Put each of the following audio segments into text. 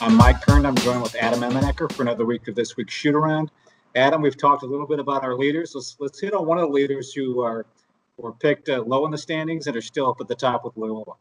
I'm Mike Kern. I'm joined with Adam Emmenecker for another week of this week's Shootaround. Adam, we've talked a little bit about our leaders. Let's hit on one of the leaders who were picked low in the standings and are still up at the top with Loyola.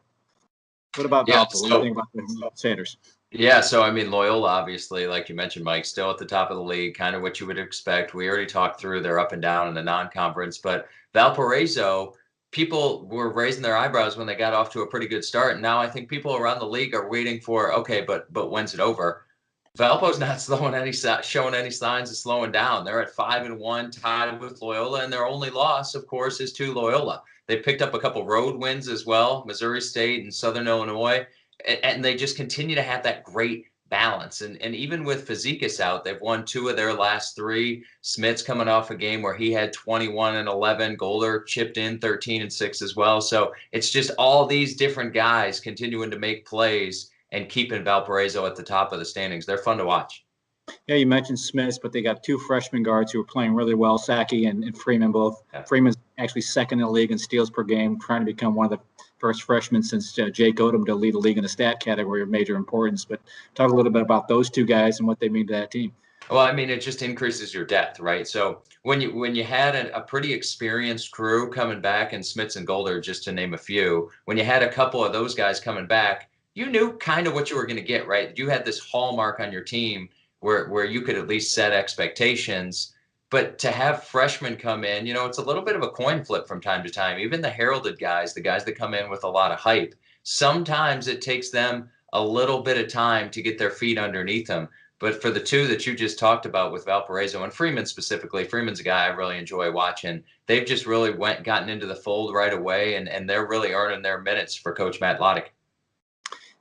What about Valpo? What do you think about the Sanders? Yeah, so I mean, Loyola, obviously, like you mentioned, Mike, still at the top of the league, kind of what you would expect. We already talked through their up and down in the non-conference, but Valparaiso, people were raising their eyebrows when they got off to a pretty good start. And now I think people around the league are waiting for, okay, but when's it over? Valpo's not showing any signs of slowing down. They're at 5-1, tied with Loyola, and their only loss, of course, is to Loyola. They picked up a couple road wins as well, Missouri State and Southern Illinois, and they just continue to have that great balance. And even with Fazekas out, they've won 2 of their last 3. Smith's coming off a game where he had 21 and 11. Golder chipped in 13 and 6 as well. So it's just all these different guys continuing to make plays and keeping Valparaiso at the top of the standings. They're fun to watch. Yeah, you mentioned Smiths, but they got 2 freshman guards who are playing really well, Saki and Freeman both. Yeah. Freeman's actually second in the league in steals per game, trying to become one of the first freshmen since Jake Odom to lead the league in the stat category of major importance. But talk a little bit about those 2 guys and what they mean to that team. Well, I mean, it just increases your depth, right? So when you had a pretty experienced crew coming back, and Smiths and Golder, just to name a few, when you had a couple of those guys coming back, you knew kind of what you were going to get, right? You had this hallmark on your team where you could at least set expectations. But to have freshmen come in, it's a little bit of a coin flip from time to time. Even the heralded guys, the guys that come in with a lot of hype, sometimes it takes them a little bit of time to get their feet underneath them. But for the 2 that you just talked about with Valparaiso and Freeman specifically, Freeman's a guy I really enjoy watching. They've just really gotten into the fold right away, and they're really earning their minutes for Coach Matt Loddick.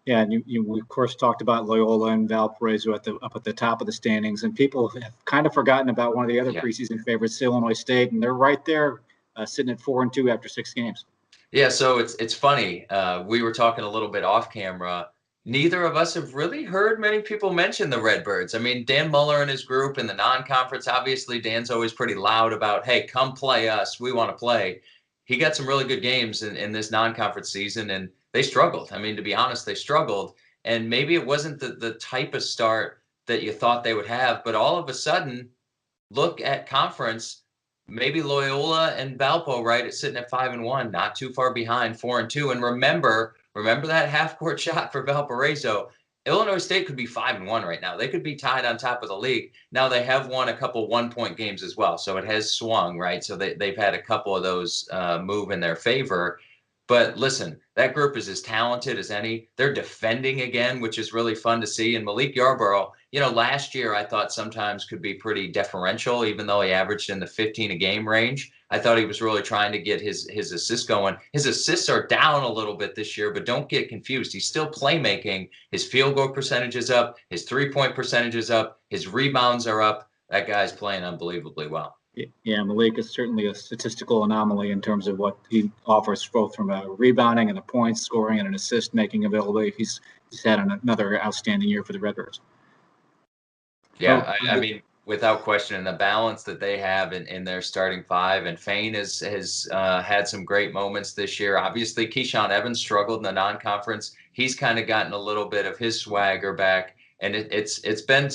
Yeah, and we of course talked about Loyola and Valparaiso up at the top of the standings, and people have kind of forgotten about one of the other preseason favorites, Illinois State, and they're right there, sitting at 4-2 after 6 games. Yeah, so it's funny. We were talking a little bit off camera. Neither of us have really heard many people mention the Redbirds. I mean, Dan Muller and his group in the non-conference, obviously Dan's always pretty loud about, hey, come play us. We want to play. He got some really good games in this non-conference season, and they struggled. I mean, to be honest, they struggled. And maybe it wasn't the type of start that you thought they would have, but all of a sudden, look at conference, maybe Loyola and Valpo, right, it's sitting at 5-1, not too far behind, 4-2. And remember that half-court shot for Valparaiso. Illinois State could be 5-1 right now. They could be tied on top of the league. Now they have won a couple 1-point games as well, so it has swung, right? So they've had a couple of those move in their favor. But listen, that group is as talented as any. They're defending again, which is really fun to see. And Malik Yarborough, last year I thought sometimes could be pretty deferential, even though he averaged in the 15 a game range. I thought he was really trying to get his assists going. His assists are down a little bit this year, but don't get confused. He's still playmaking. His field goal percentage is up. His 3-point percentage is up. His rebounds are up. That guy's playing unbelievably well. Yeah, Malik is certainly a statistical anomaly in terms of what he offers, both from a rebounding and a points scoring and an assist-making ability. He's had another outstanding year for the Redbirds. Yeah, I mean, without question, the balance that they have in their starting 5, and Fain has had some great moments this year. Obviously, Keyshawn Evans struggled in the non-conference. He's kind of gotten a little bit of his swagger back, and it's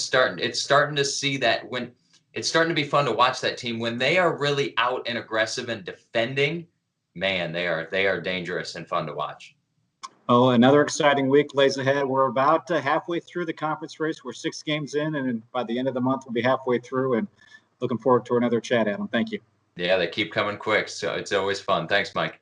starting to see that when it's starting to be fun to watch that team when they are really out and aggressive and defending. Man, they are dangerous and fun to watch. Oh, another exciting week lays ahead. We're about halfway through the conference race. We're 6 games in, and by the end of the month, we'll be halfway through. And looking forward to another chat, Adam. Thank you. Yeah, they keep coming quick, so it's always fun. Thanks, Mike.